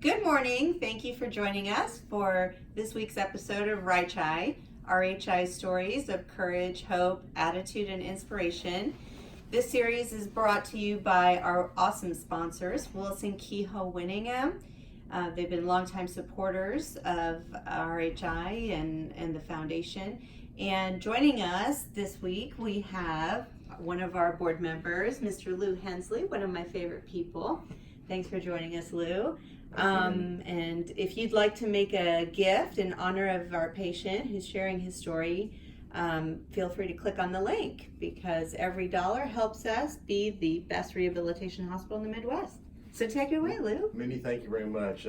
Good morning. Thank you for joining us for this week's episode of RHI Stories of Courage, Hope, Attitude, and Inspiration. This series is brought to you by our awesome sponsors, Wilson Kehoe Winningham. They've been longtime supporters of RHI and the foundation. And joining us this week, we have one of our board members, Mr. Lou Hensley, one of my favorite people. Thanks for joining us, Lou. And if you'd like to make a gift in honor of our patient who's sharing his story, feel free to click on the link because every dollar helps us be the best rehabilitation hospital in the Midwest. So take it away, Lou. Mindy, thank you very much.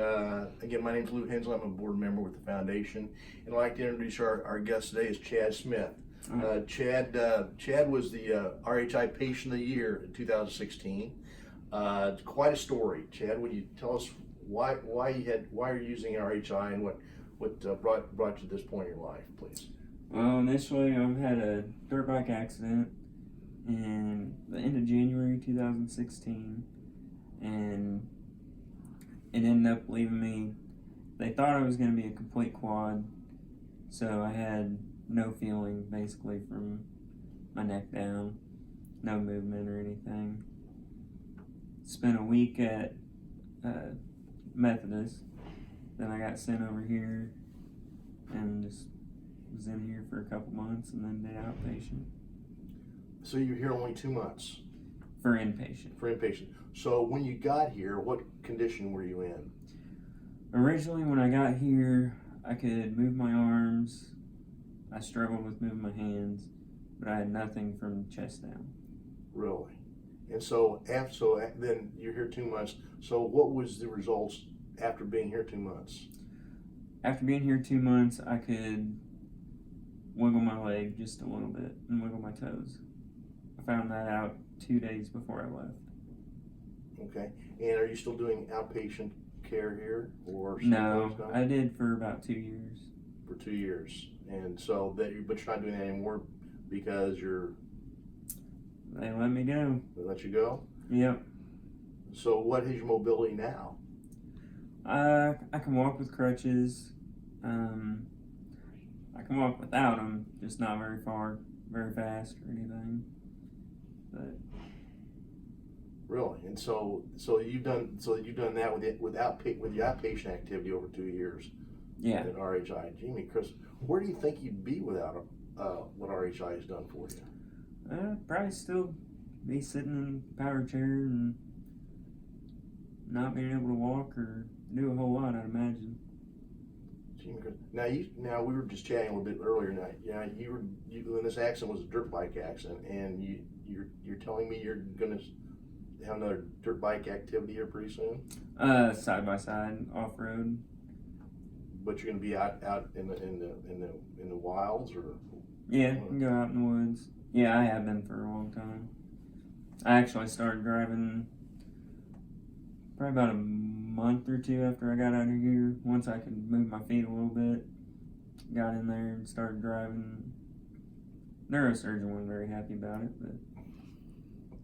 Again, my name is Lou Hensley. I'm a board member with the foundation. And I'd like to introduce our guest today is Chad Smith. Chad was the RHI Patient of the Year in 2016. Quite a story. Chad, would you tell us why you're using RHI and what brought you to this point in your life, please? Well, initially I've had a dirt bike accident in the end of January 2016, and it ended up leaving me. They thought I was going to be a complete quad, so I had no feeling basically from my neck down, no movement or anything. Spent a week at Methodist, then I got sent over here and just was in here for a couple months and then did outpatient. So you're here only 2 months? For inpatient. For inpatient. So when you got here, what condition were you in? Originally when I got here, I could move my arms. I struggled with moving my hands, but I had nothing from chest down. Really? And so then you're here 2 months. So what was the results after being here 2 months? After being here 2 months, I could wiggle my leg just a little bit and wiggle my toes. I found that out 2 days before I left. Okay. And are you still doing outpatient care here, or no? I did for about 2 years. For 2 years, and so but you're not doing that anymore because They let me go. They let you go? Yep. So what is your mobility now? I can walk with crutches. I can walk without them, just not very far, very fast or anything. But really, and so you've done that with your outpatient activity over 2 years. Yeah. At RHI. Jimmy, Chris, where do you think you'd be without what RHI has done for you? Probably still be sitting in the power chair and not being able to walk or do a whole lot, I'd imagine. Now we were just chatting a little bit earlier. Now, you when this accident was a dirt bike accident, and you're telling me you're gonna have another dirt bike activity here pretty soon? Side by side, off road. But you're gonna be out in the wilds, or? Yeah, go out in the woods. Yeah, I have been for a long time. I actually started driving probably about a month or two after I got out of here. Once I could move my feet a little bit, got in there and started driving. Neurosurgeon wasn't very happy about it,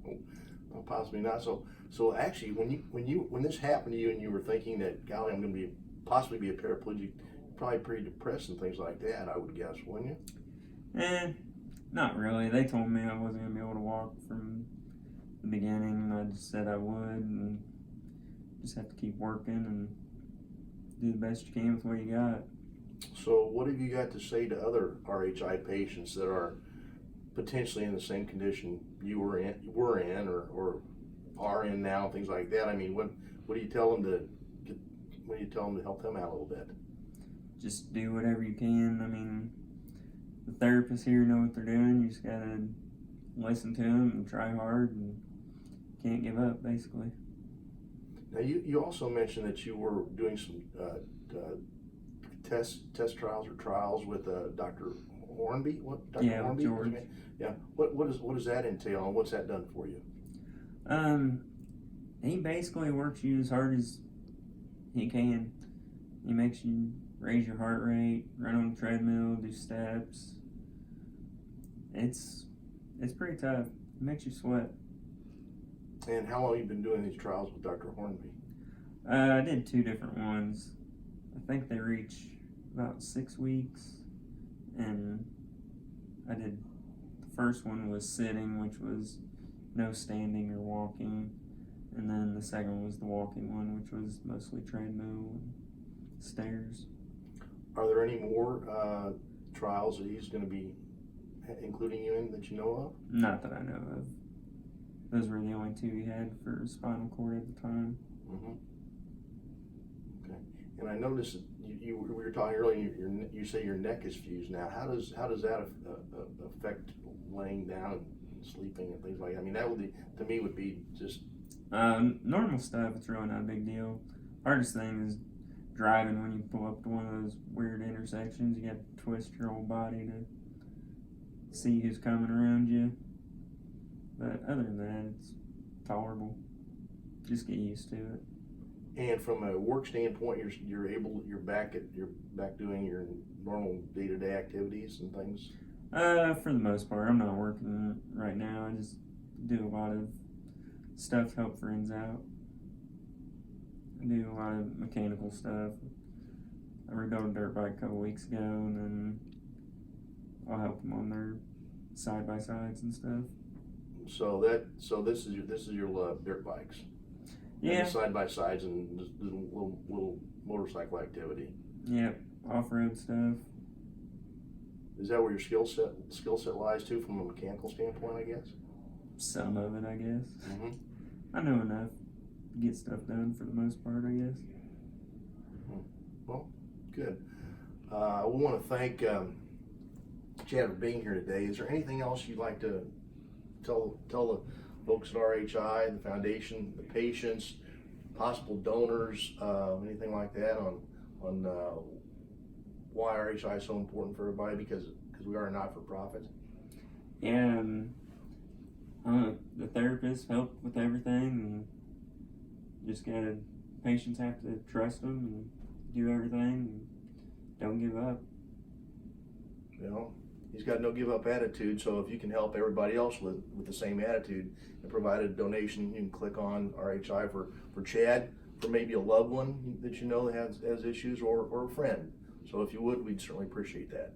but Well, possibly not. So actually, when this happened to you and you were thinking that, golly, I'm going to possibly be a paraplegic, probably pretty depressed and things like that, I would guess, wouldn't you? Not really. They told me I wasn't going to be able to walk from the beginning. I just said I would, and just have to keep working and do the best you can with what you got. So what have you got to say to other RHI patients that are potentially in the same condition you were in or are in now, things like that? I mean, what do you tell them to help them out a little bit? Just do whatever you can. I mean, the therapists here know what they're doing. You just gotta listen to them and try hard and can't give up, basically. Now, you also mentioned that you were doing some test trials with Dr. Hornby. What? Dr. Yeah, Hornby? George. Yeah. What does that entail, and what's that done for you? He basically works you as hard as he can. He makes you raise your heart rate, run on the treadmill, do steps. It's pretty tough. It makes you sweat. And how long have you been doing these trials with Dr. Hornby? I did 2 different ones. I think they reach about 6 weeks, and I did the first one was sitting, which was no standing or walking, and then the second one was the walking one, which was mostly treadmill and stairs. Are there any more trials that he's going to be including you in that you know Not that I know of. Those were the only 2 he had for spinal cord at the time. of? Okay. And I noticed that we were talking earlier. You say your neck is fused now. How does that affect laying down and sleeping and things like that? I mean, that would be, to me, would be just Normal stuff, it's really not a big deal. Hardest thing is driving when you pull up to one of those weird intersections. You got to twist your whole body to see who's coming around you. But other than that, it's tolerable. Just get used to it. And from a work standpoint, you're back doing your normal day-to-day activities and things. For the most part, I'm not working right now. I just do a lot of stuff to help friends out. I do a lot of mechanical stuff. I rebuilt a dirt bike a couple weeks ago, and then I'll help them on their side-by-sides and stuff. So this is your love, dirt bikes. Yeah. Side by sides and just little motorcycle activity. Yep. Off-road stuff. Is that where your skill set lies too, from a mechanical standpoint, I guess? Some of it, I guess. Mm-hmm. I know enough to get stuff done for the most part, I guess. Well, good. We want to thank Chad for being here today. Is there anything else you'd like to tell the folks at RHI, the foundation, the patients, possible donors, anything like that on why RHI is so important for everybody? Because we are a not-for-profit. Yeah, the therapists help with everything, and just patients have to trust them and do everything and don't give up. You know, he's got no give up attitude, so if you can help everybody else with the same attitude and provide a donation, you can click on RHI for Chad, for maybe a loved one that you know that has issues, or a friend. So if you would, we'd certainly appreciate that.